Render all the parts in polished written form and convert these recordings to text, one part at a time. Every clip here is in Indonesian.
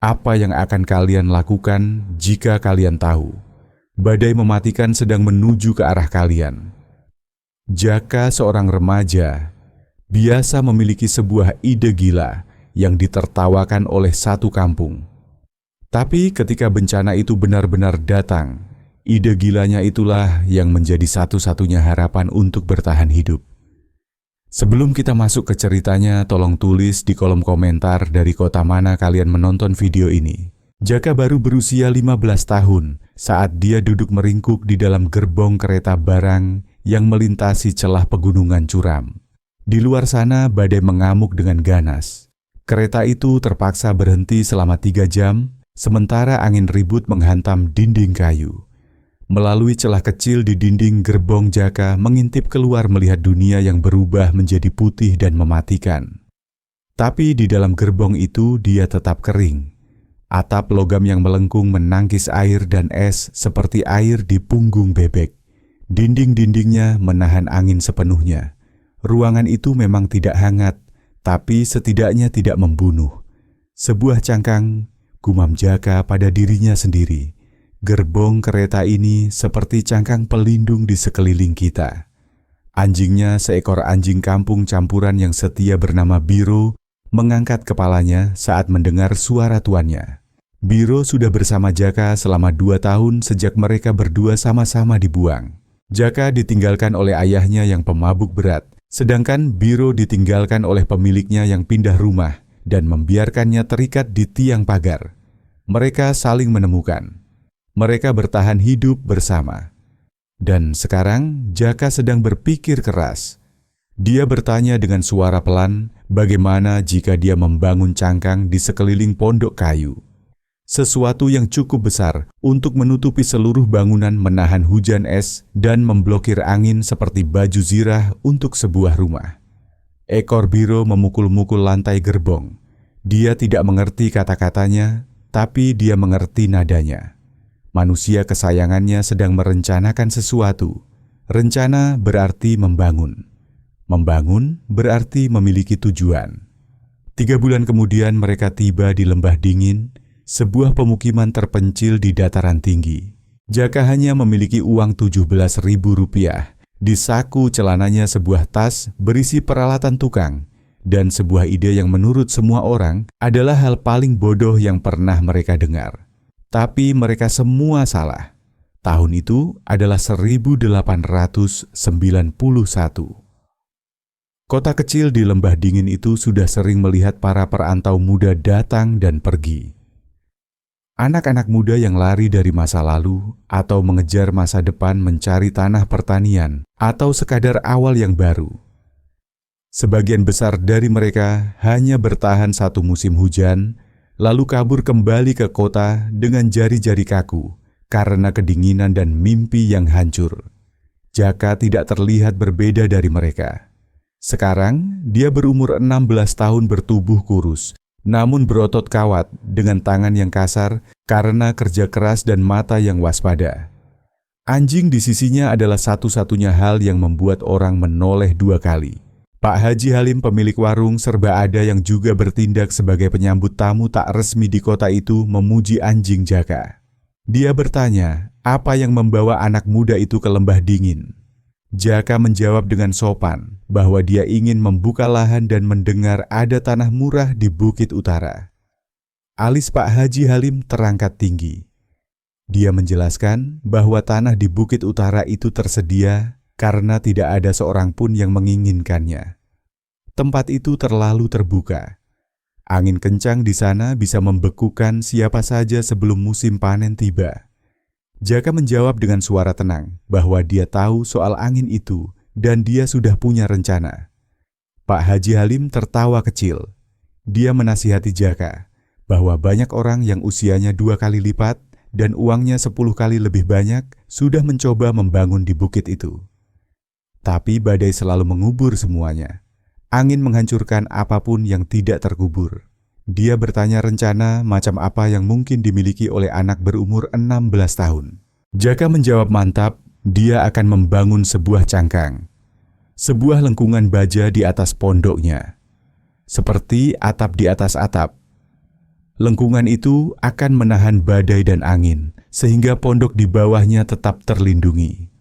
Apa yang akan kalian lakukan jika kalian tahu badai mematikan sedang menuju ke arah kalian? Jaka, seorang remaja, biasa memiliki sebuah ide gila yang ditertawakan oleh satu kampung. Tapi ketika bencana itu benar-benar datang, ide gilanya itulah yang menjadi satu-satunya harapan untuk bertahan hidup. Sebelum kita masuk ke ceritanya, tolong tulis di kolom komentar dari kota mana kalian menonton video ini. Jaka baru berusia 15 tahun saat dia duduk meringkuk di dalam gerbong kereta barang yang melintasi celah pegunungan curam. Di luar sana badai mengamuk dengan ganas. Kereta itu terpaksa berhenti selama 3 jam, sementara angin ribut menghantam dinding kayu. Melalui celah kecil di dinding gerbong, Jaka mengintip keluar melihat dunia yang berubah menjadi putih dan mematikan. Tapi di dalam gerbong itu dia tetap kering. Atap logam yang melengkung menangkis air dan es seperti air di punggung bebek. Dinding-dindingnya menahan angin sepenuhnya. Ruangan itu memang tidak hangat, tapi setidaknya tidak membunuh. Sebuah cangkang, gumam Jaka pada dirinya sendiri. Gerbong kereta ini seperti cangkang pelindung di sekeliling kita. Anjingnya, seekor anjing kampung campuran yang setia bernama Biro, mengangkat kepalanya saat mendengar suara tuannya. Biro sudah bersama Jaka selama 2 tahun sejak mereka berdua sama-sama dibuang. Jaka ditinggalkan oleh ayahnya yang pemabuk berat, sedangkan Biro ditinggalkan oleh pemiliknya yang pindah rumah dan membiarkannya terikat di tiang pagar. Mereka saling menemukan. Mereka bertahan hidup bersama. Dan sekarang Jaka sedang berpikir keras. Dia bertanya dengan suara pelan, bagaimana jika dia membangun cangkang di sekeliling pondok kayu. Sesuatu yang cukup besar untuk menutupi seluruh bangunan, menahan hujan es, dan memblokir angin seperti baju zirah untuk sebuah rumah. Ekor Biro memukul-mukul lantai gerbong. Dia tidak mengerti kata-katanya, tapi dia mengerti nadanya. Manusia kesayangannya sedang merencanakan sesuatu. Rencana berarti membangun. Membangun berarti memiliki tujuan. 3 bulan kemudian mereka tiba di Lembah Dingin, sebuah pemukiman terpencil di dataran tinggi. Jaka hanya memiliki uang Rp17.000. Di saku celananya sebuah tas berisi peralatan tukang, dan sebuah ide yang menurut semua orang adalah hal paling bodoh yang pernah mereka dengar. Tapi mereka semua salah. Tahun itu adalah 1891. Kota kecil di Lembah Dingin itu sudah sering melihat para perantau muda datang dan pergi. Anak-anak muda yang lari dari masa lalu atau mengejar masa depan mencari tanah pertanian atau sekadar awal yang baru. Sebagian besar dari mereka hanya bertahan 1 musim hujan, lalu kabur kembali ke kota dengan jari-jari kaku karena kedinginan dan mimpi yang hancur. Jaka tidak terlihat berbeda dari mereka. Sekarang dia berumur 16 tahun, bertubuh kurus, namun berotot kawat dengan tangan yang kasar karena kerja keras dan mata yang waspada. Anjing di sisinya adalah satu-satunya hal yang membuat orang menoleh 2 kali. Pak Haji Halim, pemilik warung serba ada yang juga bertindak sebagai penyambut tamu tak resmi di kota itu, memuji anjing Jaka. Dia bertanya, apa yang membawa anak muda itu ke Lembah Dingin? Jaka menjawab dengan sopan bahwa dia ingin membuka lahan dan mendengar ada tanah murah di Bukit Utara. Alis Pak Haji Halim terangkat tinggi. Dia menjelaskan bahwa tanah di Bukit Utara itu tersedia karena tidak ada seorang pun yang menginginkannya. Tempat itu terlalu terbuka. Angin kencang di sana bisa membekukan siapa saja sebelum musim panen tiba. Jaka menjawab dengan suara tenang bahwa dia tahu soal angin itu dan dia sudah punya rencana. Pak Haji Halim tertawa kecil. Dia menasihati Jaka bahwa banyak orang yang usianya 2 kali lipat dan uangnya 10 kali lebih banyak sudah mencoba membangun di bukit itu. Tapi badai selalu mengubur semuanya. Angin menghancurkan apapun yang tidak terkubur. Dia bertanya rencana macam apa yang mungkin dimiliki oleh anak berumur 16 tahun. Jaka menjawab mantap, dia akan membangun sebuah cangkang. Sebuah lengkungan baja di atas pondoknya. Seperti atap di atas atap. Lengkungan itu akan menahan badai dan angin, sehingga pondok di bawahnya tetap terlindungi.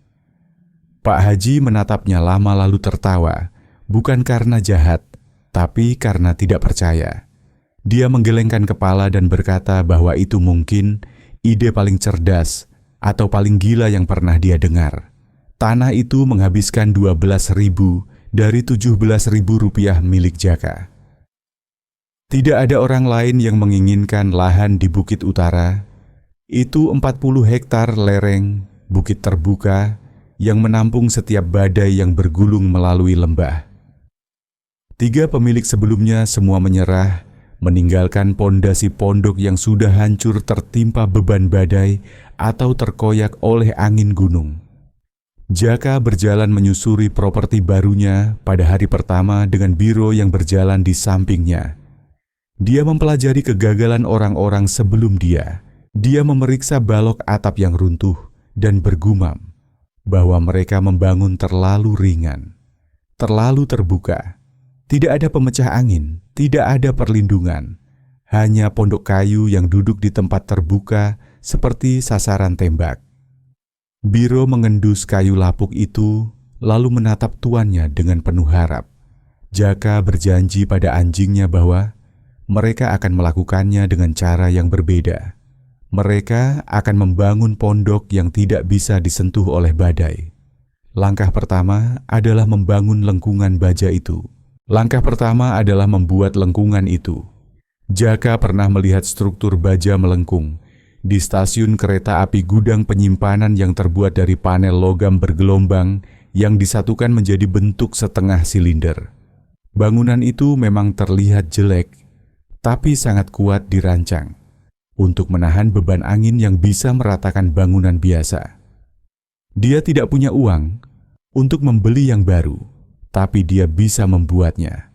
Pak Haji menatapnya lama lalu tertawa, bukan karena jahat, tapi karena tidak percaya. Dia menggelengkan kepala dan berkata bahwa itu mungkin ide paling cerdas atau paling gila yang pernah dia dengar. Tanah itu menghabiskan 12.000 dari 17.000 rupiah milik Jaka. Tidak ada orang lain yang menginginkan lahan di Bukit Utara. Itu 40 hektar lereng, bukit terbuka, yang menampung setiap badai yang bergulung melalui lembah. 3 pemilik sebelumnya semua menyerah, meninggalkan pondasi pondok yang sudah hancur tertimpa beban badai atau terkoyak oleh angin gunung. Jaka berjalan menyusuri properti barunya pada hari pertama dengan Biro yang berjalan di sampingnya. Dia mempelajari kegagalan orang-orang sebelum dia. Dia memeriksa balok atap yang runtuh dan bergumam bahwa mereka membangun terlalu ringan, terlalu terbuka. Tidak ada pemecah angin, tidak ada perlindungan. Hanya pondok kayu yang duduk di tempat terbuka seperti sasaran tembak. Biro mengendus kayu lapuk itu, lalu menatap tuannya dengan penuh harap. Jaka berjanji pada anjingnya bahwa mereka akan melakukannya dengan cara yang berbeda. Mereka akan membangun pondok yang tidak bisa disentuh oleh badai. Langkah pertama adalah membangun lengkungan baja itu. Langkah pertama adalah membuat lengkungan itu. Jaka pernah melihat struktur baja melengkung di stasiun kereta api gudang penyimpanan yang terbuat dari panel logam bergelombang yang disatukan menjadi bentuk setengah silinder. Bangunan itu memang terlihat jelek, tapi sangat kuat dirancang untuk menahan beban angin yang bisa meratakan bangunan biasa. Dia tidak punya uang untuk membeli yang baru, tapi dia bisa membuatnya.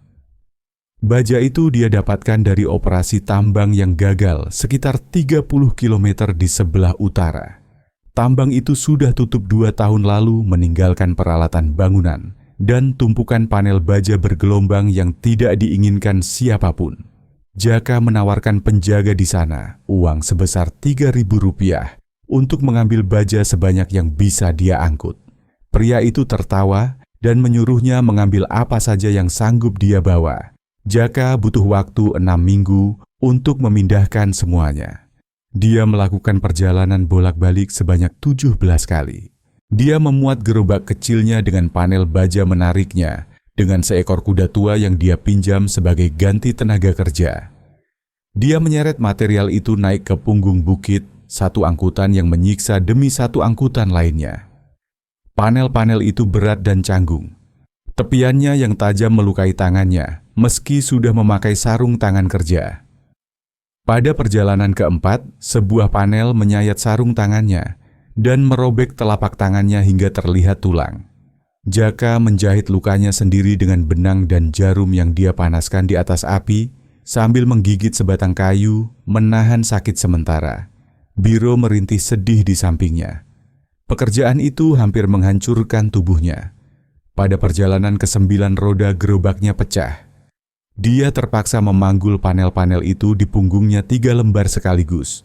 Baja itu dia dapatkan dari operasi tambang yang gagal sekitar 30 km di sebelah utara. Tambang itu sudah tutup 2 tahun lalu meninggalkan peralatan bangunan dan tumpukan panel baja bergelombang yang tidak diinginkan siapapun. Jaka menawarkan penjaga di sana uang sebesar 3.000 rupiah untuk mengambil baja sebanyak yang bisa dia angkut. Pria itu tertawa dan menyuruhnya mengambil apa saja yang sanggup dia bawa. Jaka butuh waktu 6 minggu untuk memindahkan semuanya. Dia melakukan perjalanan bolak-balik sebanyak 17 kali. Dia memuat gerobak kecilnya dengan panel baja menariknya, dengan seekor kuda tua yang dia pinjam sebagai ganti tenaga kerja. Dia menyeret material itu naik ke punggung bukit, satu angkutan yang menyiksa demi satu angkutan lainnya. Panel-panel itu berat dan canggung. Tepiannya yang tajam melukai tangannya, meski sudah memakai sarung tangan kerja. Pada perjalanan keempat, sebuah panel menyayat sarung tangannya dan merobek telapak tangannya hingga terlihat tulang. Jaka menjahit lukanya sendiri dengan benang dan jarum yang dia panaskan di atas api, sambil menggigit sebatang kayu, menahan sakit sementara. Biro merintih sedih di sampingnya. Pekerjaan itu hampir menghancurkan tubuhnya. Pada perjalanan ke-9 roda gerobaknya pecah. Dia terpaksa memanggul panel-panel itu di punggungnya 3 lembar sekaligus.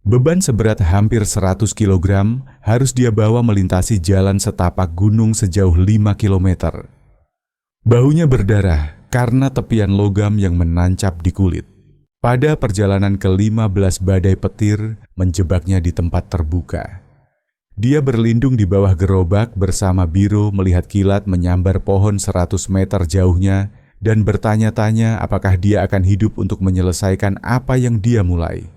Beban seberat hampir 100 kg harus dia bawa melintasi jalan setapak gunung sejauh 5 km. Bahunya berdarah karena tepian logam yang menancap di kulit. Pada perjalanan ke-15 badai petir menjebaknya di tempat terbuka. Dia berlindung di bawah gerobak bersama Biro melihat kilat menyambar pohon 100 meter jauhnya dan bertanya-tanya apakah dia akan hidup untuk menyelesaikan apa yang dia mulai.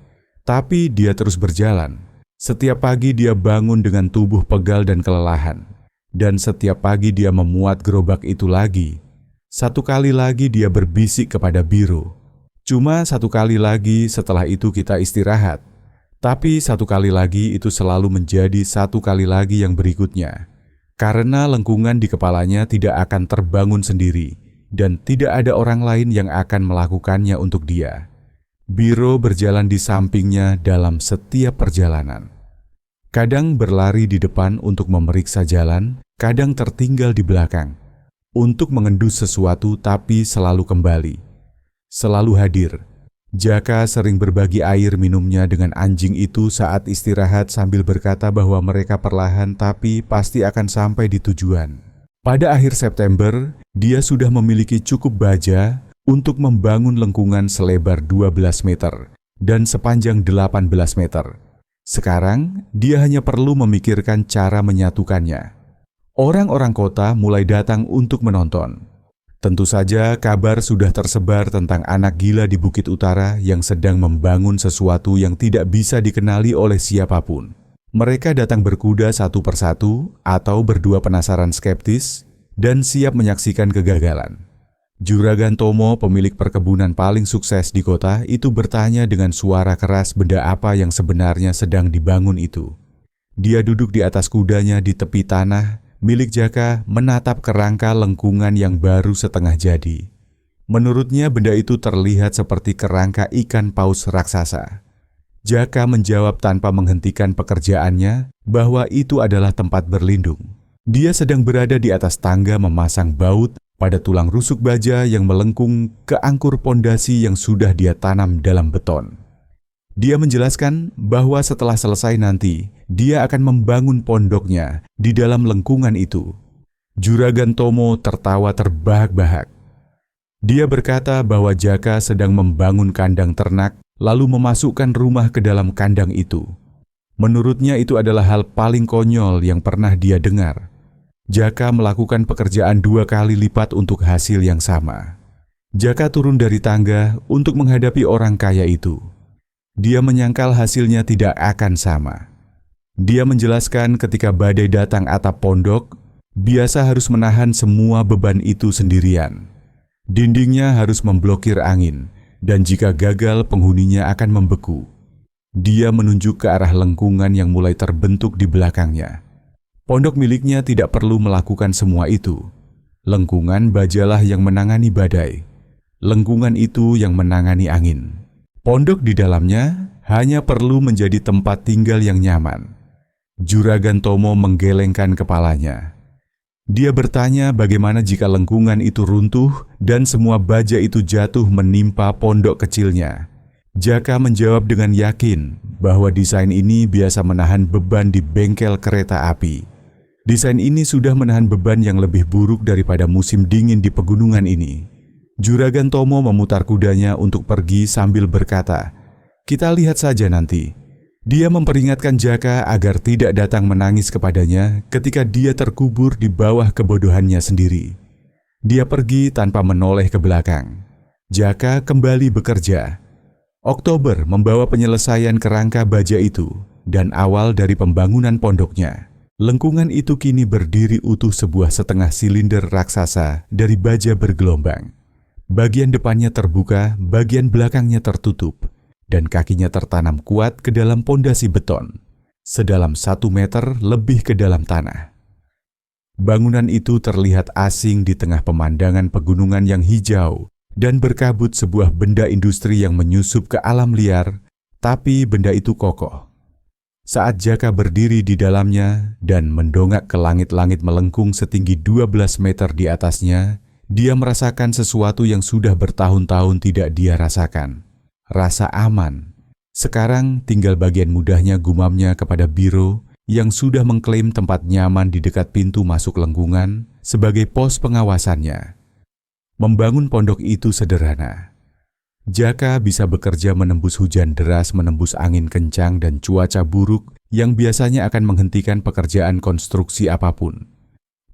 Tapi dia terus berjalan. Setiap pagi dia bangun dengan tubuh pegal dan kelelahan. Dan setiap pagi dia memuat gerobak itu lagi. Satu kali lagi dia berbisik kepada Biro. Cuma satu kali lagi, setelah itu kita istirahat. Tapi satu kali lagi itu selalu menjadi satu kali lagi yang berikutnya. Karena lengkungan di kepalanya tidak akan terbangun sendiri. Dan tidak ada orang lain yang akan melakukannya untuk dia. Biro berjalan di sampingnya dalam setiap perjalanan. Kadang berlari di depan untuk memeriksa jalan, kadang tertinggal di belakang. Untuk mengendus sesuatu tapi selalu kembali. Selalu hadir. Jaka sering berbagi air minumnya dengan anjing itu saat istirahat sambil berkata bahwa mereka perlahan tapi pasti akan sampai di tujuan. Pada akhir September, dia sudah memiliki cukup baja untuk membangun lengkungan selebar 12 meter dan sepanjang 18 meter. Sekarang, dia hanya perlu memikirkan cara menyatukannya. Orang-orang kota mulai datang untuk menonton. Tentu saja kabar sudah tersebar tentang anak gila di Bukit Utara yang sedang membangun sesuatu yang tidak bisa dikenali oleh siapapun. Mereka datang berkuda satu persatu atau berdua penasaran skeptis dan siap menyaksikan kegagalan. Juragan Tomo, pemilik perkebunan paling sukses di kota, itu bertanya dengan suara keras benda apa yang sebenarnya sedang dibangun itu. Dia duduk di atas kudanya di tepi tanah milik Jaka menatap kerangka lengkungan yang baru setengah jadi. Menurutnya benda itu terlihat seperti kerangka ikan paus raksasa. Jaka menjawab tanpa menghentikan pekerjaannya bahwa itu adalah tempat berlindung. Dia sedang berada di atas tangga memasang baut pada tulang rusuk baja yang melengkung ke angkur pondasi yang sudah dia tanam dalam beton. Dia menjelaskan bahwa setelah selesai nanti, dia akan membangun pondoknya di dalam lengkungan itu. Juragan Tomo tertawa terbahak-bahak. Dia berkata bahwa Jaka sedang membangun kandang ternak, lalu memasukkan rumah ke dalam kandang itu. Menurutnya itu adalah hal paling konyol yang pernah dia dengar. Jaka melakukan pekerjaan 2 kali lipat untuk hasil yang sama. Jaka turun dari tangga untuk menghadapi orang kaya itu. Dia menyangkal hasilnya tidak akan sama. Dia menjelaskan ketika badai datang atap pondok, biasa harus menahan semua beban itu sendirian. Dindingnya harus memblokir angin, dan jika gagal penghuninya akan membeku. Dia menunjuk ke arah lengkungan yang mulai terbentuk di belakangnya. Pondok miliknya tidak perlu melakukan semua itu. Lengkungan bajalah yang menangani badai. Lengkungan itu yang menangani angin. Pondok di dalamnya hanya perlu menjadi tempat tinggal yang nyaman. Juragan Tomo menggelengkan kepalanya. Dia bertanya bagaimana jika lengkungan itu runtuh dan semua baja itu jatuh menimpa pondok kecilnya. Jaka menjawab dengan yakin bahwa desain ini biasa menahan beban di bengkel kereta api. Desain ini sudah menahan beban yang lebih buruk daripada musim dingin di pegunungan ini. Juragan Tomo memutar kudanya untuk pergi sambil berkata, "Kita lihat saja nanti." Dia memperingatkan Jaka agar tidak datang menangis kepadanya ketika dia terkubur di bawah kebodohannya sendiri. Dia pergi tanpa menoleh ke belakang. Jaka kembali bekerja. Oktober membawa penyelesaian kerangka baja itu dan awal dari pembangunan pondoknya. Lengkungan itu kini berdiri utuh sebuah setengah silinder raksasa dari baja bergelombang. Bagian depannya terbuka, bagian belakangnya tertutup, dan kakinya tertanam kuat ke dalam pondasi beton, sedalam 1 meter lebih ke dalam tanah. Bangunan itu terlihat asing di tengah pemandangan pegunungan yang hijau dan berkabut sebuah benda industri yang menyusup ke alam liar, tapi benda itu kokoh. Saat Jaka berdiri di dalamnya dan mendongak ke langit-langit melengkung setinggi 12 meter di atasnya, dia merasakan sesuatu yang sudah bertahun-tahun tidak dia rasakan. Rasa aman. Sekarang tinggal bagian mudahnya gumamnya kepada Biro yang sudah mengklaim tempat nyaman di dekat pintu masuk lengkungan sebagai pos pengawasannya. Membangun pondok itu sederhana. Jaka bisa bekerja menembus hujan deras, menembus angin kencang dan cuaca buruk yang biasanya akan menghentikan pekerjaan konstruksi apapun.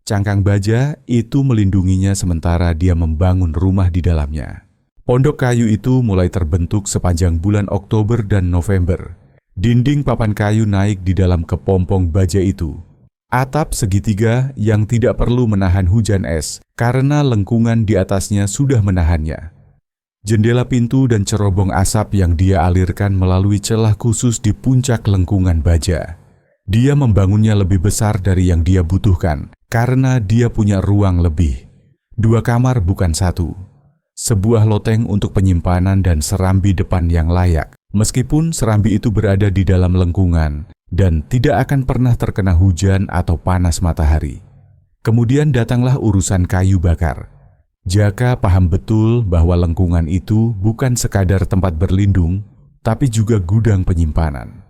Cangkang baja itu melindunginya sementara dia membangun rumah di dalamnya. Pondok kayu itu mulai terbentuk sepanjang bulan Oktober dan November. Dinding papan kayu naik di dalam kepompong baja itu. Atap segitiga yang tidak perlu menahan hujan es karena lengkungan di atasnya sudah menahannya. Jendela pintu dan cerobong asap yang dia alirkan melalui celah khusus di puncak lengkungan baja. Dia membangunnya lebih besar dari yang dia butuhkan karena dia punya ruang lebih. 2 kamar bukan 1. Sebuah loteng untuk penyimpanan dan serambi depan yang layak. Meskipun serambi itu berada di dalam lengkungan dan tidak akan pernah terkena hujan atau panas matahari. Kemudian datanglah urusan kayu bakar. Jaka paham betul bahwa lengkungan itu bukan sekadar tempat berlindung, tapi juga gudang penyimpanan.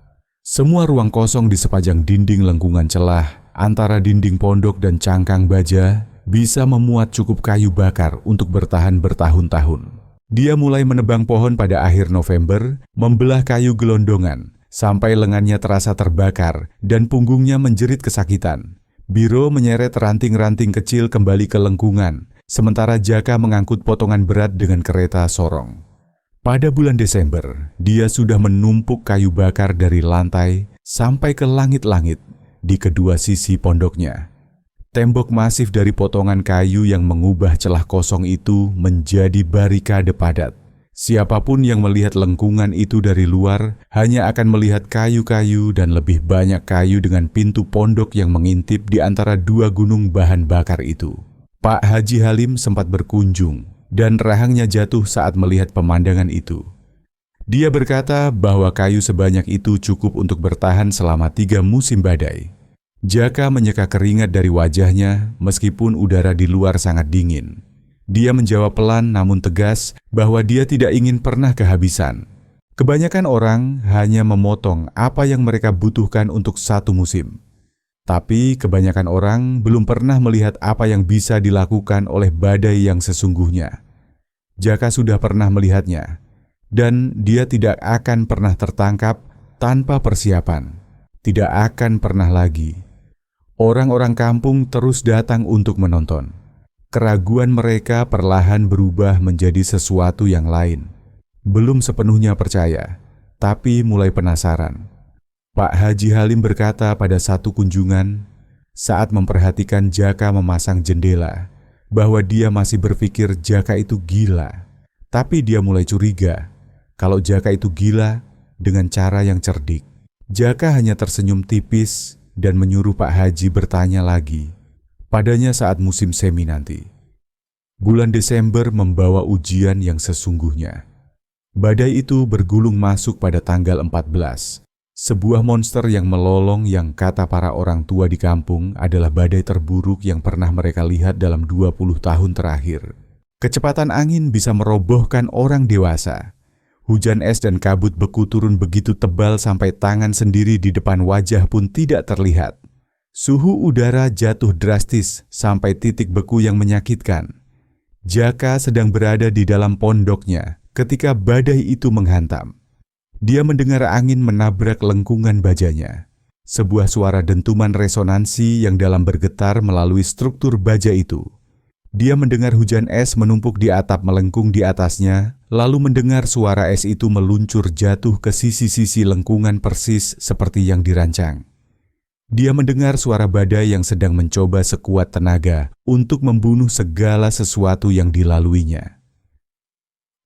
Semua ruang kosong di sepanjang dinding lengkungan celah antara dinding pondok dan cangkang baja bisa memuat cukup kayu bakar untuk bertahan bertahun-tahun. Dia mulai menebang pohon pada akhir November, membelah kayu gelondongan, sampai lengannya terasa terbakar dan punggungnya menjerit kesakitan. Biro menyeret ranting-ranting kecil kembali ke lengkungan, sementara Jaka mengangkut potongan berat dengan kereta sorong. Pada bulan Desember, dia sudah menumpuk kayu bakar dari lantai sampai ke langit-langit di kedua sisi pondoknya. Tembok masif dari potongan kayu yang mengubah celah kosong itu menjadi barikade padat. Siapapun yang melihat lengkungan itu dari luar hanya akan melihat kayu-kayu dan lebih banyak kayu dengan pintu pondok yang mengintip di antara dua gunung bahan bakar itu. Pak Haji Halim sempat berkunjung dan rahangnya jatuh saat melihat pemandangan itu. Dia berkata bahwa kayu sebanyak itu cukup untuk bertahan selama 3 musim badai. Jaka menyeka keringat dari wajahnya meskipun udara di luar sangat dingin. Dia menjawab pelan namun tegas bahwa dia tidak ingin pernah kehabisan. Kebanyakan orang hanya memotong apa yang mereka butuhkan untuk 1 musim. Tapi kebanyakan orang belum pernah melihat apa yang bisa dilakukan oleh badai yang sesungguhnya. Jaka sudah pernah melihatnya, dan dia tidak akan pernah tertangkap tanpa persiapan. Tidak akan pernah lagi. Orang-orang kampung terus datang untuk menonton. Keraguan mereka perlahan berubah menjadi sesuatu yang lain. Belum sepenuhnya percaya, tapi mulai penasaran. Pak Haji Halim berkata pada satu kunjungan, saat memperhatikan Jaka memasang jendela, bahwa dia masih berpikir Jaka itu gila. Tapi dia mulai curiga kalau Jaka itu gila dengan cara yang cerdik. Jaka hanya tersenyum tipis dan menyuruh Pak Haji bertanya lagi padanya saat musim semi nanti. Bulan Desember membawa ujian yang sesungguhnya. Badai itu bergulung masuk pada tanggal 14. Sebuah monster yang melolong yang kata para orang tua di kampung adalah badai terburuk yang pernah mereka lihat dalam 20 tahun terakhir. Kecepatan angin bisa merobohkan orang dewasa. Hujan es dan kabut beku turun begitu tebal sampai tangan sendiri di depan wajah pun tidak terlihat. Suhu udara jatuh drastis sampai titik beku yang menyakitkan. Jaka sedang berada di dalam pondoknya ketika badai itu menghantam. Dia mendengar angin menabrak lengkungan bajanya. Sebuah suara dentuman resonansi yang dalam bergetar melalui struktur baja itu. Dia mendengar hujan es menumpuk di atap melengkung di atasnya, lalu mendengar suara es itu meluncur jatuh ke sisi-sisi lengkungan persis seperti yang dirancang. Dia mendengar suara badai yang sedang mencoba sekuat tenaga untuk membunuh segala sesuatu yang dilaluinya.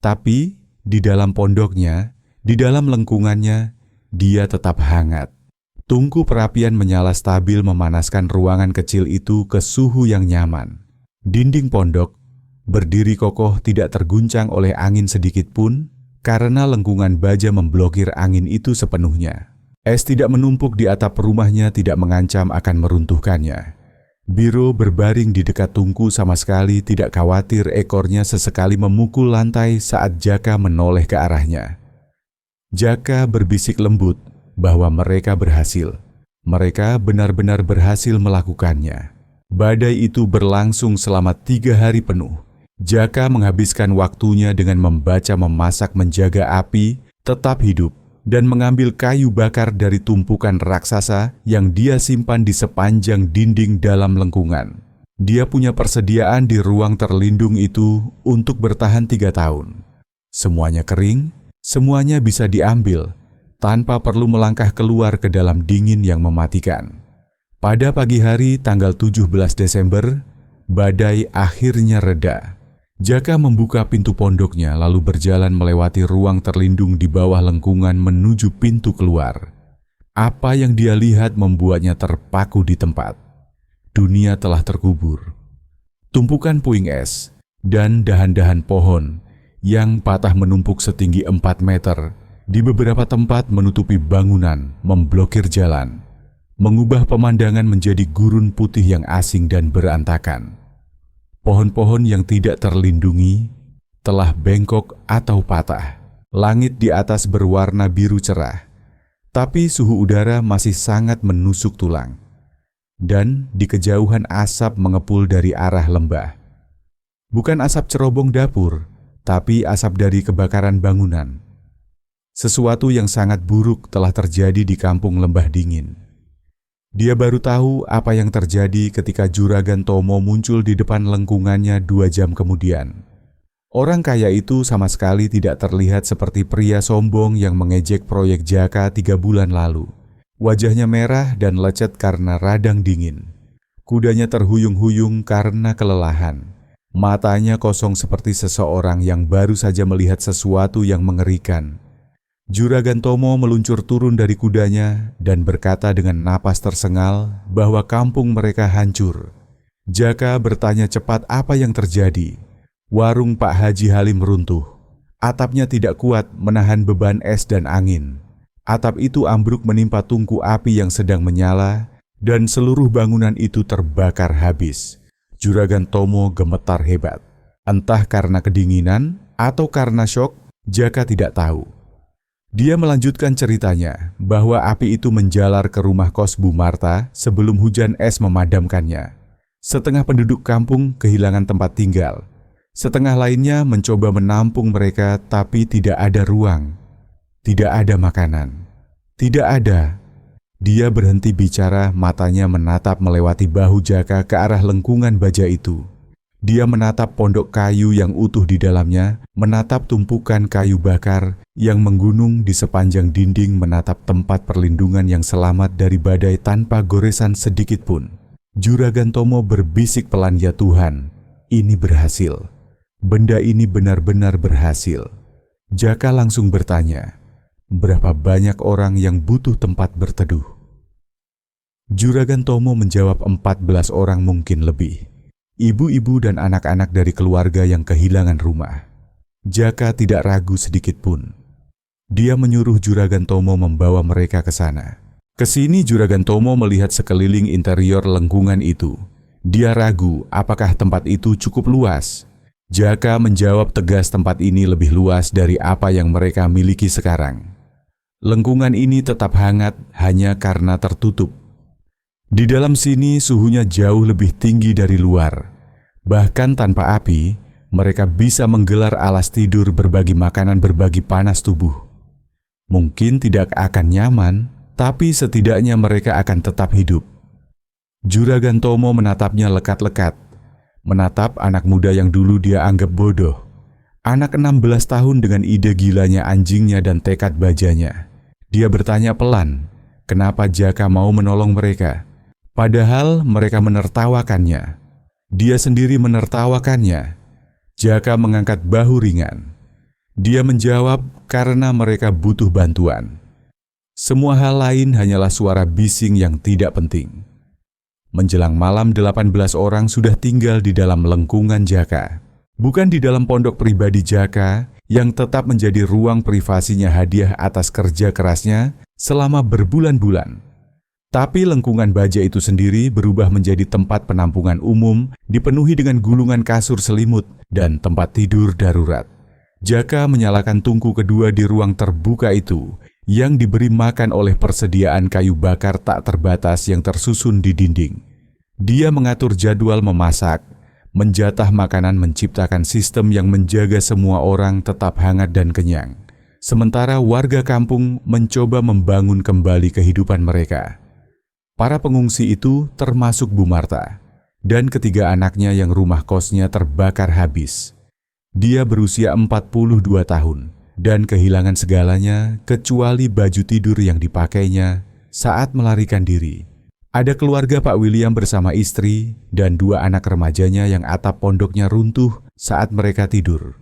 Tapi di dalam pondoknya, di dalam lengkungannya, dia tetap hangat. Tungku perapian menyala stabil memanaskan ruangan kecil itu ke suhu yang nyaman. Dinding pondok berdiri kokoh tidak terguncang oleh angin sedikit pun karena lengkungan baja memblokir angin itu sepenuhnya. Es tidak menumpuk di atap rumahnya tidak mengancam akan meruntuhkannya. Biro berbaring di dekat tungku sama sekali tidak khawatir ekornya sesekali memukul lantai saat Jaka menoleh ke arahnya. Jaka berbisik lembut bahwa mereka berhasil. Mereka benar-benar berhasil melakukannya. Badai itu berlangsung selama 3 hari penuh. Jaka menghabiskan waktunya dengan membaca, memasak, menjaga api, tetap hidup, dan mengambil kayu bakar dari tumpukan raksasa yang dia simpan di sepanjang dinding dalam lengkungan. Dia punya persediaan di ruang terlindung itu untuk bertahan 3 tahun. Semuanya kering, semuanya bisa diambil, tanpa perlu melangkah keluar ke dalam dingin yang mematikan. Pada pagi hari tanggal 17 Desember, badai akhirnya reda. Jaka membuka pintu pondoknya lalu berjalan melewati ruang terlindung di bawah lengkungan menuju pintu keluar. Apa yang dia lihat membuatnya terpaku di tempat. Dunia telah terkubur. Tumpukan puing es dan dahan-dahan pohon yang patah menumpuk setinggi 4 meter di beberapa tempat menutupi bangunan, memblokir jalan, mengubah pemandangan menjadi gurun putih yang asing dan berantakan. Pohon-pohon yang tidak terlindungi telah bengkok atau patah. Langit di atas berwarna biru cerah, tapi suhu udara masih sangat menusuk tulang. Dan di kejauhan asap mengepul dari arah lembah. Bukan asap cerobong dapur, tapi asap dari kebakaran bangunan. Sesuatu yang sangat buruk telah terjadi di kampung Lembah Dingin. Dia baru tahu apa yang terjadi ketika Juragan Tomo muncul di depan lengkungannya 2 jam kemudian. Orang kaya itu sama sekali tidak terlihat seperti pria sombong yang mengejek proyek Jaka 3 bulan lalu. Wajahnya merah dan lecet karena radang dingin. Kudanya terhuyung-huyung karena kelelahan. Matanya kosong seperti seseorang yang baru saja melihat sesuatu yang mengerikan. Juragan Tomo meluncur turun dari kudanya dan berkata dengan napas tersengal bahwa kampung mereka hancur. Jaka bertanya cepat apa yang terjadi. Warung Pak Haji Halim runtuh. Atapnya tidak kuat menahan beban es dan angin. Atap itu ambruk menimpa tungku api yang sedang menyala dan seluruh bangunan itu terbakar habis. Juragan Tomo gemetar hebat. Entah karena kedinginan atau karena syok, Jaka tidak tahu. Dia melanjutkan ceritanya bahwa api itu menjalar ke rumah kos Bu Marta sebelum hujan es memadamkannya. Setengah penduduk kampung kehilangan tempat tinggal. Setengah lainnya mencoba menampung mereka, tapi tidak ada ruang. Tidak ada makanan. Tidak ada. Dia berhenti bicara, matanya menatap melewati bahu Jaka ke arah lengkungan baja itu. Dia menatap pondok kayu yang utuh di dalamnya, menatap tumpukan kayu bakar yang menggunung di sepanjang dinding, menatap tempat perlindungan yang selamat dari badai tanpa goresan sedikit pun. Juragan Tomo berbisik pelan, "Ya Tuhan, ini berhasil. Benda ini benar-benar berhasil." Jaka langsung bertanya, "Berapa banyak orang yang butuh tempat berteduh?" Juragan Tomo menjawab, 14 orang mungkin lebih. Ibu-ibu dan anak-anak dari keluarga yang kehilangan rumah. Jaka tidak ragu sedikit pun. Dia menyuruh Juragan Tomo membawa mereka ke sana. Kesini Juragan Tomo melihat sekeliling interior lengkungan itu. Dia ragu apakah tempat itu cukup luas. Jaka menjawab tegas, tempat ini lebih luas dari apa yang mereka miliki sekarang. Lengkungan ini tetap hangat hanya karena tertutup. Di dalam sini suhunya jauh lebih tinggi dari luar. Bahkan tanpa api, mereka bisa menggelar alas tidur, berbagi makanan, berbagi panas tubuh. Mungkin tidak akan nyaman, tapi setidaknya mereka akan tetap hidup. Juragan Tomo menatapnya lekat-lekat. Menatap anak muda yang dulu dia anggap bodoh. Anak 16 tahun dengan ide gilanya anjingnya dan tekad bajanya. Dia bertanya pelan, kenapa Jaka mau menolong mereka? Padahal mereka menertawakannya. Dia sendiri menertawakannya. Jaka mengangkat bahu ringan. Dia menjawab karena mereka butuh bantuan. Semua hal lain hanyalah suara bising yang tidak penting. Menjelang malam 18 orang sudah tinggal di dalam lengkungan Jaka. Bukan di dalam pondok pribadi Jaka yang tetap menjadi ruang privasinya hadiah atas kerja kerasnya selama berbulan-bulan. Tapi lengkungan baja itu sendiri berubah menjadi tempat penampungan umum, dipenuhi dengan gulungan kasur selimut dan tempat tidur darurat. Jaka menyalakan tungku kedua di ruang terbuka itu, yang diberi makan oleh persediaan kayu bakar tak terbatas yang tersusun di dinding. Dia mengatur jadwal memasak, menjatah makanan, menciptakan sistem yang menjaga semua orang tetap hangat dan kenyang. Sementara warga kampung mencoba membangun kembali kehidupan mereka. Para pengungsi itu termasuk Bu Marta dan ketiga anaknya yang rumah kosnya terbakar habis. Dia berusia 42 tahun. Dan kehilangan segalanya kecuali baju tidur yang dipakainya saat melarikan diri. Ada keluarga Pak William bersama istri dan 2 anak remajanya yang atap pondoknya runtuh saat mereka tidur.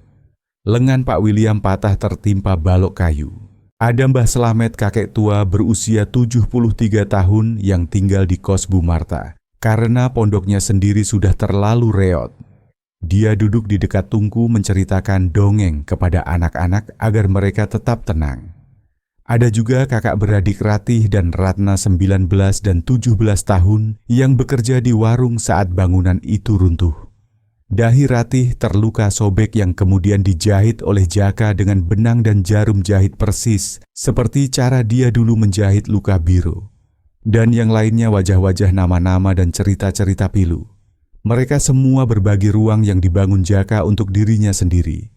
Lengan Pak William patah tertimpa balok kayu. Ada Mbah Slamet, kakek tua berusia 73 tahun yang tinggal di kos Bu Marta karena pondoknya sendiri sudah terlalu reot. Dia duduk di dekat tungku menceritakan dongeng kepada anak-anak agar mereka tetap tenang. Ada juga kakak beradik Ratih dan Ratna 19 dan 17 tahun yang bekerja di warung saat bangunan itu runtuh. Dahi Ratih terluka sobek yang kemudian dijahit oleh Jaka dengan benang dan jarum jahit persis seperti cara dia dulu menjahit luka Biro. Dan yang lainnya wajah-wajah nama-nama dan cerita-cerita pilu. Mereka semua berbagi ruang yang dibangun Jaka untuk dirinya sendiri.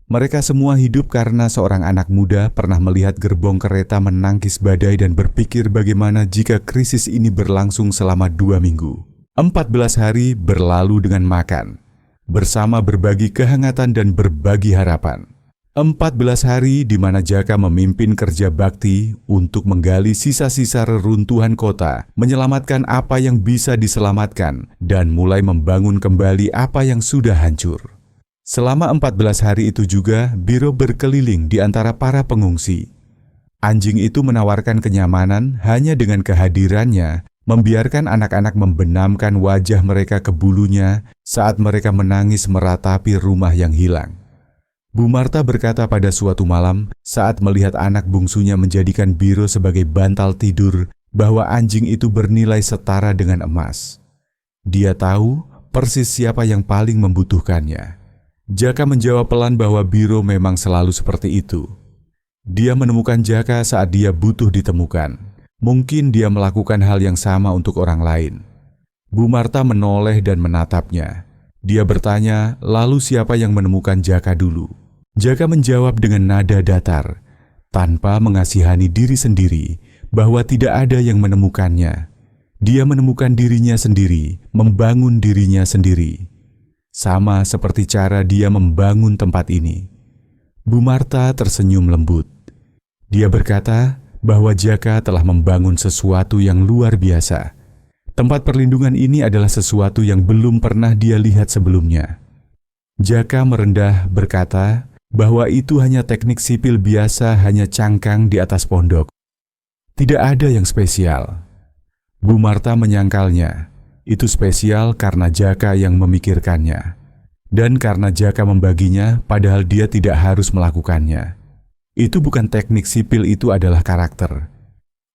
Mereka semua hidup karena seorang anak muda pernah melihat gerbong kereta menangkis badai dan berpikir bagaimana jika krisis ini berlangsung selama 2 minggu. 14 hari berlalu dengan makan, bersama berbagi kehangatan dan berbagi harapan. 14 hari di mana Jaka memimpin kerja bakti untuk menggali sisa-sisa reruntuhan kota, menyelamatkan apa yang bisa diselamatkan, dan mulai membangun kembali apa yang sudah hancur. Selama 14 hari itu juga, Biro berkeliling di antara para pengungsi. Anjing itu menawarkan kenyamanan hanya dengan kehadirannya, membiarkan anak-anak membenamkan wajah mereka ke bulunya saat mereka menangis meratapi rumah yang hilang. Bu Marta berkata pada suatu malam saat melihat anak bungsunya menjadikan Biro sebagai bantal tidur bahwa anjing itu bernilai setara dengan emas. Dia tahu persis siapa yang paling membutuhkannya. Jaka menjawab pelan bahwa Biro memang selalu seperti itu. Dia menemukan Jaka saat dia butuh ditemukan. Mungkin dia melakukan hal yang sama untuk orang lain. Bu Marta menoleh dan menatapnya. Dia bertanya, lalu siapa yang menemukan Jaka dulu? Jaka menjawab dengan nada datar, tanpa mengasihani diri sendiri, bahwa tidak ada yang menemukannya. Dia menemukan dirinya sendiri, membangun dirinya sendiri. Sama seperti cara dia membangun tempat ini. Bu Marta tersenyum lembut. Dia berkata bahwa Jaka telah membangun sesuatu yang luar biasa. Tempat perlindungan ini adalah sesuatu yang belum pernah dia lihat sebelumnya. Jaka merendah berkata bahwa itu hanya teknik sipil biasa, hanya cangkang di atas pondok. Tidak ada yang spesial. Bu Marta menyangkalnya. Itu spesial karena Jaka yang memikirkannya. Dan karena Jaka membaginya padahal dia tidak harus melakukannya. Itu bukan teknik sipil, itu adalah karakter.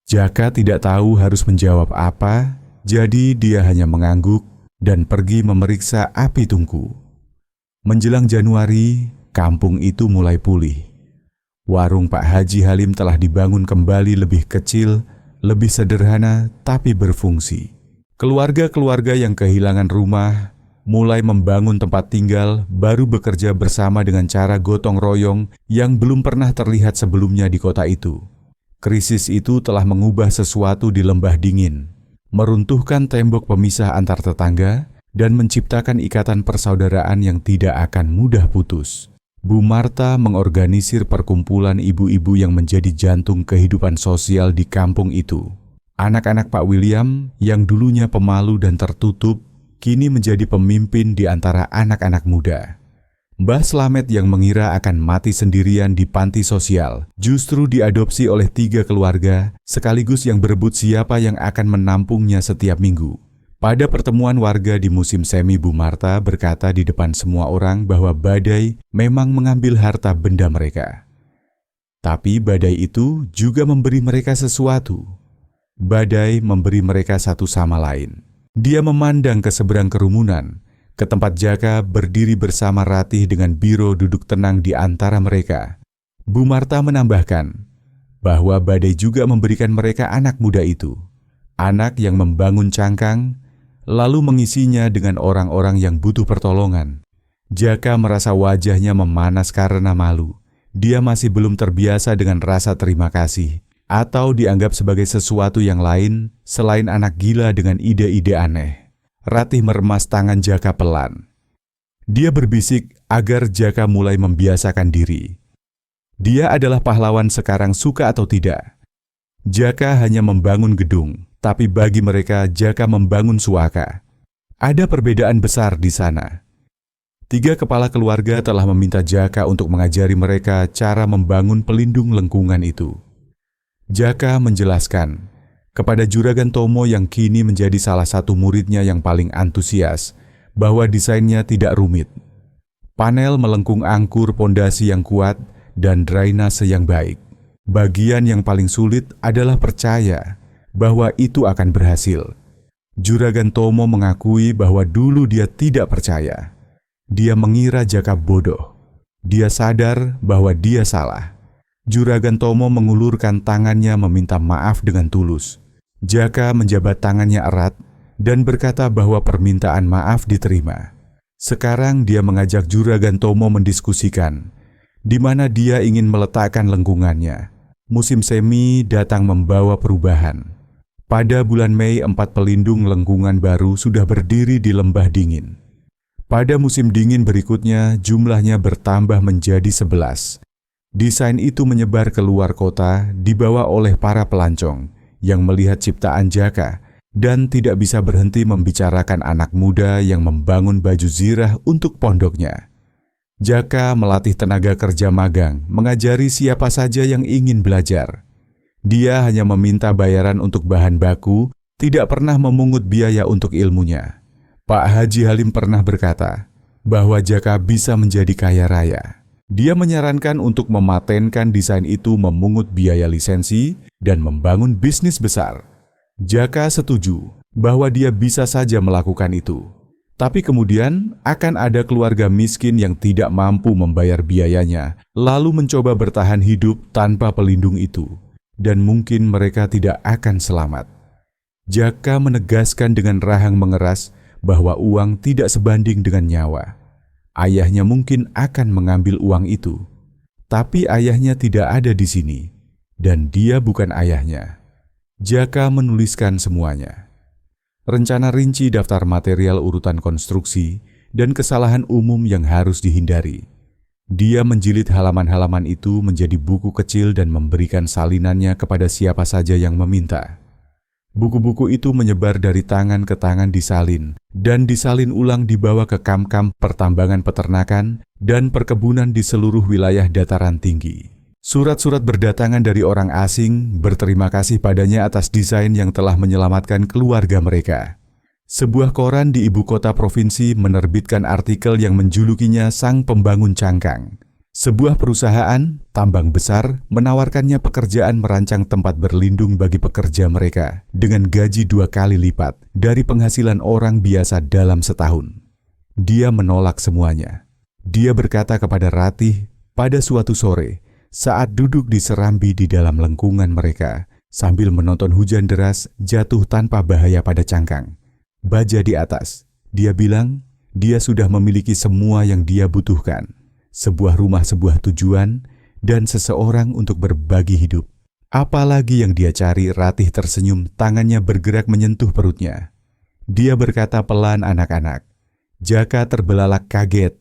Jaka tidak tahu harus menjawab apa, jadi dia hanya mengangguk dan pergi memeriksa api tungku. Menjelang Januari, kampung itu mulai pulih. Warung Pak Haji Halim telah dibangun kembali, lebih kecil, lebih sederhana, tapi berfungsi. Keluarga-keluarga yang kehilangan rumah mulai membangun tempat tinggal, baru bekerja bersama dengan cara gotong royong yang belum pernah terlihat sebelumnya di kota itu. Krisis itu telah mengubah sesuatu di lembah dingin, meruntuhkan tembok pemisah antar tetangga, dan menciptakan ikatan persaudaraan yang tidak akan mudah putus. Bu Marta mengorganisir perkumpulan ibu-ibu yang menjadi jantung kehidupan sosial di kampung itu. Anak-anak Pak William yang dulunya pemalu dan tertutup, kini menjadi pemimpin di antara anak-anak muda. Mbah Slamet yang mengira akan mati sendirian di panti sosial, justru diadopsi oleh 3 keluarga, sekaligus yang berebut siapa yang akan menampungnya setiap minggu. Pada pertemuan warga di musim semi, Bu Marta berkata di depan semua orang bahwa badai memang mengambil harta benda mereka. Tapi badai itu juga memberi mereka sesuatu. Badai memberi mereka satu sama lain. Dia memandang ke seberang kerumunan, ke tempat Jaka berdiri bersama Ratih dengan Biro duduk tenang di antara mereka. Bu Marta menambahkan bahwa badai juga memberikan mereka anak muda itu. Anak yang membangun cangkang, lalu mengisinya dengan orang-orang yang butuh pertolongan. Jaka merasa wajahnya memanas karena malu. Dia masih belum terbiasa dengan rasa terima kasih, atau dianggap sebagai sesuatu yang lain selain anak gila dengan ide-ide aneh. Ratih meremas tangan Jaka pelan. Dia berbisik agar Jaka mulai membiasakan diri. Dia adalah pahlawan sekarang, suka atau tidak. Jaka hanya membangun gedung, tapi bagi mereka Jaka membangun suaka. Ada perbedaan besar di sana. 3 kepala keluarga telah meminta Jaka untuk mengajari mereka cara membangun pelindung lengkungan itu. Jaka menjelaskan kepada Juragan Tomo yang kini menjadi salah satu muridnya yang paling antusias bahwa desainnya tidak rumit. Panel melengkung angkur, pondasi yang kuat, dan drainase yang baik. Bagian yang paling sulit adalah percaya bahwa itu akan berhasil. Juragan Tomo mengakui bahwa dulu dia tidak percaya. Dia mengira Jaka bodoh. Dia sadar bahwa dia salah. Juragan Tomo mengulurkan tangannya meminta maaf dengan tulus. Jaka menjabat tangannya erat dan berkata bahwa permintaan maaf diterima. Sekarang dia mengajak Juragan Tomo mendiskusikan di mana dia ingin meletakkan lengkungannya. Musim semi datang membawa perubahan. Pada bulan Mei 4 pelindung lengkungan baru sudah berdiri di lembah dingin. Pada musim dingin berikutnya jumlahnya bertambah menjadi 11. Desain itu menyebar ke luar kota dibawa oleh para pelancong yang melihat ciptaan Jaka dan tidak bisa berhenti membicarakan anak muda yang membangun baju zirah untuk pondoknya. Jaka melatih tenaga kerja magang, mengajari siapa saja yang ingin belajar. Dia hanya meminta bayaran untuk bahan baku, tidak pernah memungut biaya untuk ilmunya. Pak Haji Halim pernah berkata bahwa Jaka bisa menjadi kaya raya. Dia menyarankan untuk mematenkan desain itu memungut biaya lisensi dan membangun bisnis besar. Jaka setuju bahwa dia bisa saja melakukan itu. Tapi kemudian akan ada keluarga miskin yang tidak mampu membayar biayanya, lalu mencoba bertahan hidup tanpa pelindung itu. Dan mungkin mereka tidak akan selamat. Jaka menegaskan dengan rahang mengeras bahwa uang tidak sebanding dengan nyawa. Ayahnya mungkin akan mengambil uang itu, tapi ayahnya tidak ada di sini, dan dia bukan ayahnya. Jaka menuliskan semuanya. Rencana rinci daftar material urutan konstruksi dan kesalahan umum yang harus dihindari. Dia menjilid halaman-halaman itu menjadi buku kecil dan memberikan salinannya kepada siapa saja yang meminta. Buku-buku itu menyebar dari tangan ke tangan disalin, dan disalin ulang dibawa ke kam-kam pertambangan peternakan dan perkebunan di seluruh wilayah dataran tinggi. Surat-surat berdatangan dari orang asing berterima kasih padanya atas desain yang telah menyelamatkan keluarga mereka. Sebuah koran di ibu kota provinsi menerbitkan artikel yang menjulukinya Sang Pembangun Cangkang. Sebuah perusahaan tambang besar menawarkannya pekerjaan merancang tempat berlindung bagi pekerja mereka dengan gaji 2 kali lipat dari penghasilan orang biasa dalam setahun. Dia menolak semuanya. Dia berkata kepada Ratih pada suatu sore saat duduk di serambi di dalam lengkungan mereka sambil menonton hujan deras jatuh tanpa bahaya pada cangkang. Baja di atas, dia bilang dia sudah memiliki semua yang dia butuhkan. Sebuah rumah, sebuah tujuan, dan seseorang untuk berbagi hidup. Apalagi yang dia cari? Ratih tersenyum, tangannya bergerak menyentuh perutnya. Dia berkata pelan, anak-anak. Jaka terbelalak kaget.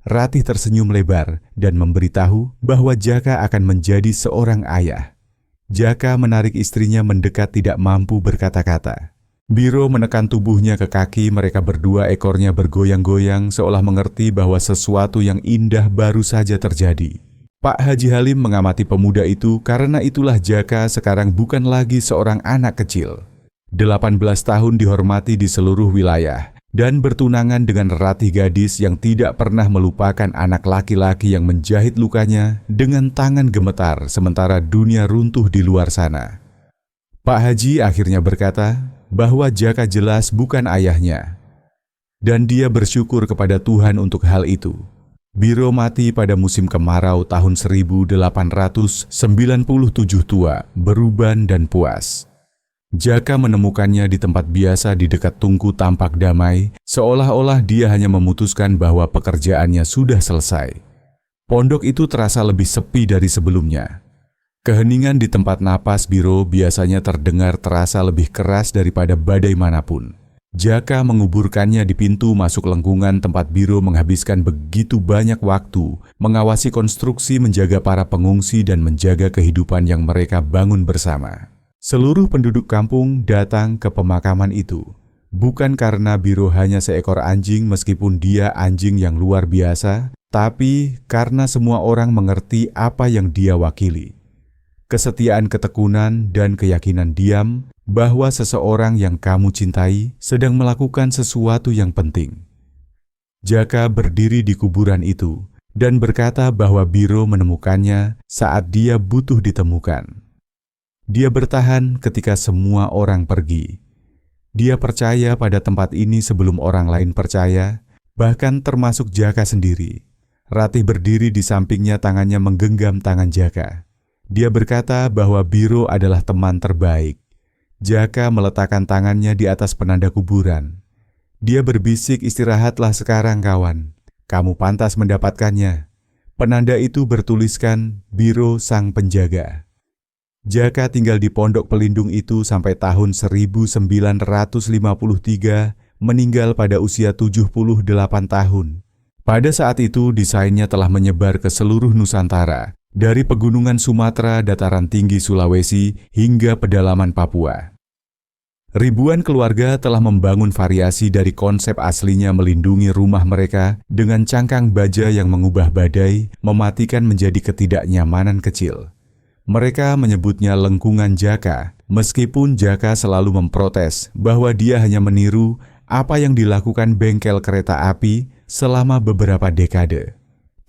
Ratih tersenyum lebar dan memberitahu bahwa Jaka akan menjadi seorang ayah. Jaka menarik istrinya mendekat, tidak mampu berkata-kata. Biro menekan tubuhnya ke kaki mereka berdua, ekornya bergoyang-goyang seolah mengerti bahwa sesuatu yang indah baru saja terjadi. Pak Haji Halim mengamati pemuda itu karena itulah Jaka sekarang bukan lagi seorang anak kecil. 18 tahun dihormati di seluruh wilayah dan bertunangan dengan Ratih, gadis yang tidak pernah melupakan anak laki-laki yang menjahit lukanya dengan tangan gemetar sementara dunia runtuh di luar sana. Pak Haji akhirnya berkata bahwa Jaka jelas bukan ayahnya, dan dia bersyukur kepada Tuhan untuk hal itu. Biro mati pada musim kemarau tahun 1897 tua, beruban dan puas. Jaka menemukannya di tempat biasa di dekat tungku tampak damai, seolah-olah dia hanya memutuskan bahwa pekerjaannya sudah selesai. Pondok itu terasa lebih sepi dari sebelumnya. Keheningan di tempat napas Biro biasanya terdengar terasa lebih keras daripada badai manapun. Jaka menguburkannya di pintu masuk lengkungan tempat Biro menghabiskan begitu banyak waktu mengawasi konstruksi, menjaga para pengungsi dan menjaga kehidupan yang mereka bangun bersama. Seluruh penduduk kampung datang ke pemakaman itu. Bukan karena Biro hanya seekor anjing meskipun dia anjing yang luar biasa, tapi karena semua orang mengerti apa yang dia wakili. Kesetiaan, ketekunan, dan keyakinan diam bahwa seseorang yang kamu cintai sedang melakukan sesuatu yang penting. Jaka berdiri di kuburan itu dan berkata bahwa Biro menemukannya saat dia butuh ditemukan. Dia bertahan ketika semua orang pergi. Dia percaya pada tempat ini sebelum orang lain percaya, bahkan termasuk Jaka sendiri. Ratih berdiri di sampingnya, tangannya menggenggam tangan Jaka. Dia berkata bahwa Biro adalah teman terbaik. Jaka meletakkan tangannya di atas penanda kuburan. Dia berbisik, "Istirahatlah sekarang kawan, kamu pantas mendapatkannya." Penanda itu bertuliskan Biro Sang Penjaga. Jaka tinggal di pondok pelindung itu sampai tahun 1953, meninggal pada usia 78 tahun. Pada saat itu desainnya telah menyebar ke seluruh Nusantara, dari pegunungan Sumatera, dataran tinggi Sulawesi, hingga pedalaman Papua. Ribuan keluarga telah membangun variasi dari konsep aslinya melindungi rumah mereka dengan cangkang baja yang mengubah badai, mematikan menjadi ketidaknyamanan kecil. Mereka menyebutnya lengkungan Jaka, meskipun Jaka selalu memprotes bahwa dia hanya meniru apa yang dilakukan bengkel kereta api selama beberapa dekade.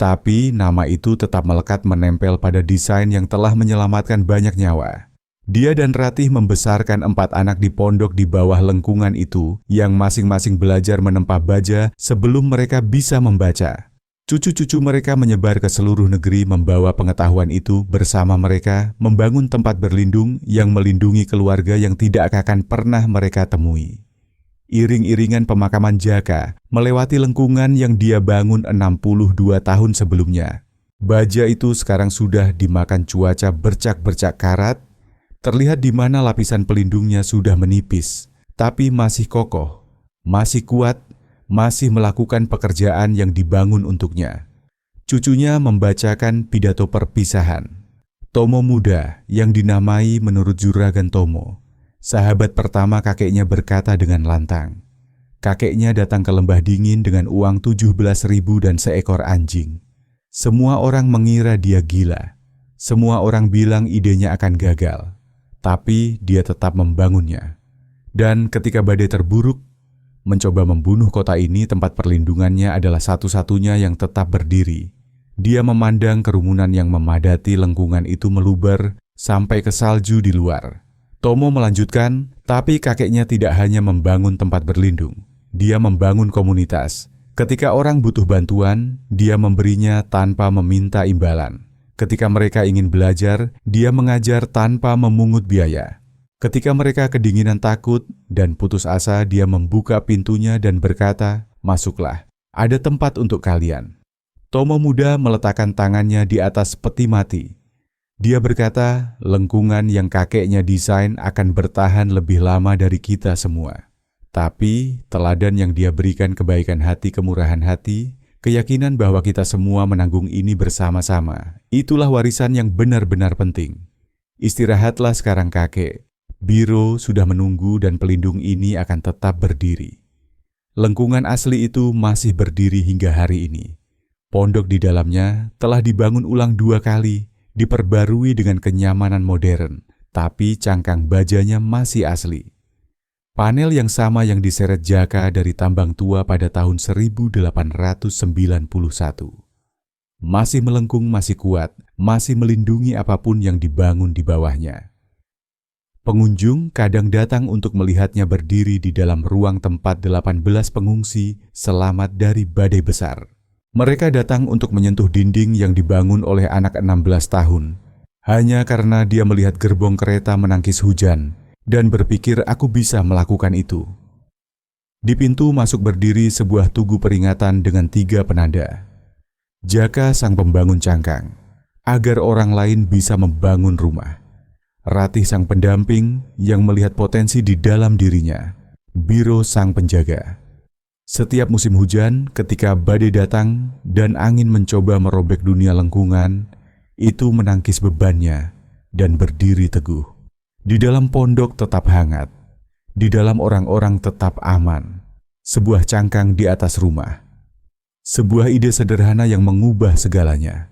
Tapi nama itu tetap melekat menempel pada desain yang telah menyelamatkan banyak nyawa. Dia dan Ratih membesarkan 4 anak di pondok di bawah lengkungan itu yang masing-masing belajar menempah baja sebelum mereka bisa membaca. Cucu-cucu mereka menyebar ke seluruh negeri membawa pengetahuan itu bersama mereka, membangun tempat berlindung yang melindungi keluarga yang tidak akan pernah mereka temui. Iring-iringan pemakaman Jaka melewati lengkungan yang dia bangun 62 tahun sebelumnya. Baja itu sekarang sudah dimakan cuaca bercak-bercak karat, terlihat di mana lapisan pelindungnya sudah menipis, tapi masih kokoh, masih kuat, masih melakukan pekerjaan yang dibangun untuknya. Cucunya membacakan pidato perpisahan. Tomo muda yang dinamai menurut Juragan Tomo, sahabat pertama kakeknya, berkata dengan lantang. Kakeknya datang ke lembah dingin dengan uang 17.000 dan seekor anjing. Semua orang mengira dia gila. Semua orang bilang idenya akan gagal. Tapi dia tetap membangunnya. Dan ketika badai terburuk, mencoba membunuh kota ini, tempat perlindungannya adalah satu-satunya yang tetap berdiri. Dia memandang kerumunan yang memadati lengkungan itu meluber sampai ke salju di luar. Tomo melanjutkan, tapi kakeknya tidak hanya membangun tempat berlindung. Dia membangun komunitas. Ketika orang butuh bantuan, dia memberinya tanpa meminta imbalan. Ketika mereka ingin belajar, dia mengajar tanpa memungut biaya. Ketika mereka kedinginan, takut, dan putus asa, dia membuka pintunya dan berkata, "Masuklah, ada tempat untuk kalian." Tomo muda meletakkan tangannya di atas peti mati. Dia berkata, lengkungan yang kakeknya desain akan bertahan lebih lama dari kita semua. Tapi, teladan yang dia berikan kebaikan hati, kemurahan hati, keyakinan bahwa kita semua menanggung ini bersama-sama, itulah warisan yang benar-benar penting. Istirahatlah sekarang kakek. Biro sudah menunggu dan pelindung ini akan tetap berdiri. Lengkungan asli itu masih berdiri hingga hari ini. Pondok di dalamnya telah dibangun ulang 2 kali, diperbarui dengan kenyamanan modern, tapi cangkang bajanya masih asli. Panel yang sama yang diseret Jaka dari tambang tua pada tahun 1891. Masih melengkung, masih kuat, masih melindungi apapun yang dibangun di bawahnya. Pengunjung kadang datang untuk melihatnya berdiri di dalam ruang tempat 18 pengungsi selamat dari badai besar. Mereka datang untuk menyentuh dinding yang dibangun oleh anak 16 tahun, hanya karena dia melihat gerbong kereta menangkis hujan dan berpikir, aku bisa melakukan itu. Di pintu masuk berdiri sebuah tugu peringatan dengan 3 penanda. Jaka sang pembangun cangkang, agar orang lain bisa membangun rumah. Ratih sang pendamping yang melihat potensi di dalam dirinya. Biro sang penjaga. Setiap musim hujan, ketika badai datang dan angin mencoba merobek dunia lengkungan, itu menangkis bebannya dan berdiri teguh. Di dalam pondok tetap hangat, di dalam orang-orang tetap aman. Sebuah cangkang di atas rumah. Sebuah ide sederhana yang mengubah segalanya.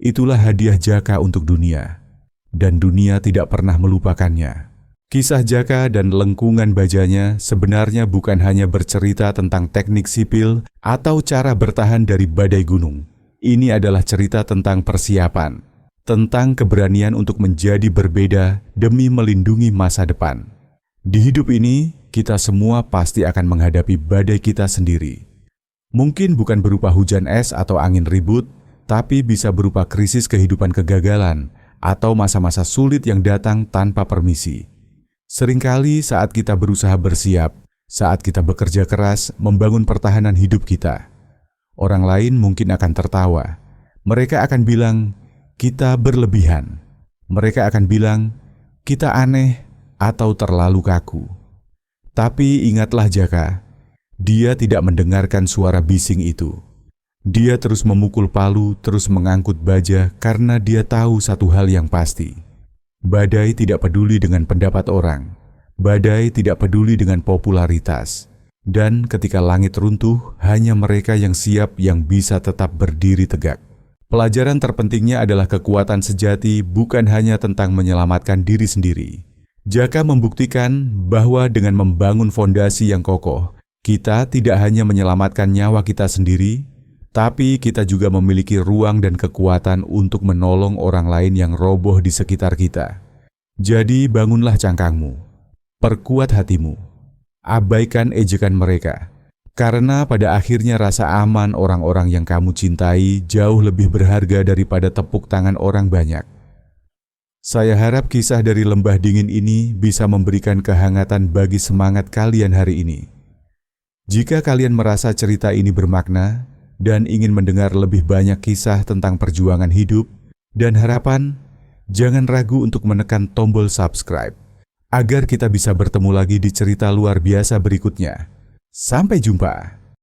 Itulah hadiah Jaka untuk dunia, dan dunia tidak pernah melupakannya. Kisah Jaka dan lengkungan bajanya sebenarnya bukan hanya bercerita tentang teknik sipil atau cara bertahan dari badai gunung. Ini adalah cerita tentang persiapan, tentang keberanian untuk menjadi berbeda demi melindungi masa depan. Di hidup ini, kita semua pasti akan menghadapi badai kita sendiri. Mungkin bukan berupa hujan es atau angin ribut, tapi bisa berupa krisis kehidupan kegagalan atau masa-masa sulit yang datang tanpa permisi. Seringkali saat kita berusaha bersiap, saat kita bekerja keras membangun pertahanan hidup kita, orang lain mungkin akan tertawa. Mereka akan bilang, kita berlebihan. Mereka akan bilang, kita aneh atau terlalu kaku. Tapi ingatlah Jaka, dia tidak mendengarkan suara bising itu. Dia terus memukul palu, terus mengangkut baja karena dia tahu satu hal yang pasti. Badai tidak peduli dengan pendapat orang. Badai tidak peduli dengan popularitas. Dan ketika langit runtuh, hanya mereka yang siap yang bisa tetap berdiri tegak. Pelajaran terpentingnya adalah kekuatan sejati bukan hanya tentang menyelamatkan diri sendiri. Jaka membuktikan bahwa dengan membangun fondasi yang kokoh, kita tidak hanya menyelamatkan nyawa kita sendiri, tapi kita juga memiliki ruang dan kekuatan untuk menolong orang lain yang roboh di sekitar kita. Jadi bangunlah cangkangmu, perkuat hatimu, abaikan ejekan mereka, karena pada akhirnya rasa aman orang-orang yang kamu cintai jauh lebih berharga daripada tepuk tangan orang banyak. Saya harap kisah dari lembah dingin ini bisa memberikan kehangatan bagi semangat kalian hari ini. Jika kalian merasa cerita ini bermakna dan ingin mendengar lebih banyak kisah tentang perjuangan hidup dan harapan, jangan ragu untuk menekan tombol subscribe agar kita bisa bertemu lagi di cerita luar biasa berikutnya. Sampai jumpa.